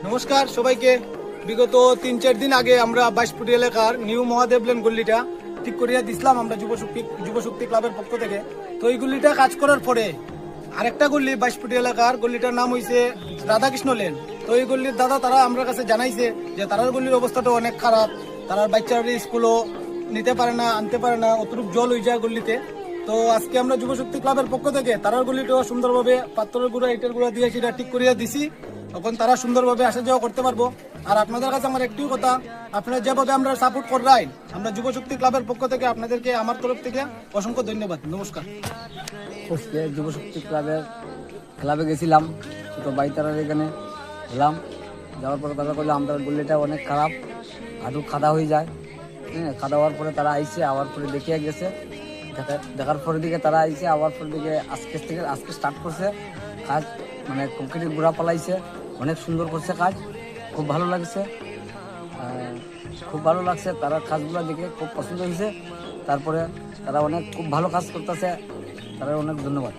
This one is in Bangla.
নমস্কার সবাইকে। বিগত 3-4 দিন আগে আমরা 22 ফুটি এলাকার নিউ মহাদেব লেন গল্লিটা ঠিক করিয়া দিছিলাম আমরা যুবশক্তি ক্লাবের পক্ষ থেকে। তো এই গল্লিটা কাজ করার পরে আরেকটা গল্লি 22 ফুটি এলাকার গল্লিটার নাম হইছে রাধাকৃষ্ণ লেন। তো এই গল্লির দাদা তারা আমরা কাছে জানাইছে যে তারার গল্লির অবস্থাটা অনেক খারাপ, তারার বাচ্চারা স্কুলও নিতে পারে না, আনতে পারে না, অতটুকু জল হয়ে যায় গল্লিতে। তো আজকে আমরা যুবশক্তি ক্লাবের পক্ষ থেকে তারার গল্লিটাও সুন্দরভাবে পাথরের গুঁড়া ইটের গুঁড়া দিয়ে সেটা ঠিক করিয়া দিছি। তখন তারা সুন্দরভাবে আসা যাওয়া করতে পারবো। আর আপনাদের কাছে আমার একটি কথা, আপনারা যেভাবে আমরা সাপোর্ট করাই, আমরা যুবশক্তি ক্লাবের পক্ষ থেকে আপনাদেরকে আমার তরফ থেকে অসংখ্য ধন্যবাদ। নমস্কার। আজকে যুবশক্তি ক্লাবে গেছিলাম, ছোটো বাইতারার এখানে এলাম। যাওয়ার পরে তারা বললো আমাদের গল্লিটা অনেক খারাপ, হাঁটু খাদা হয়ে যায়। হ্যাঁ, খাদা হওয়ার পরে তারা আইসে, আবার পরে দেখিয়ে গেছে। দেখার পরে দিকে তারা আইসে, আবার পরে দিকে আজকে স্টার্ট করছে কাজ, মানে কংক্রিটের গুঁড়া পালাইছে, অনেক সুন্দর করছে কাজ, খুব ভালো লাগছে। তারা কাজগুলো দেখে খুব পছন্দ হয়েছে। তারপরে তারা খুব ভালো কাজ করতেছে, তারা অনেক ধন্যবাদ।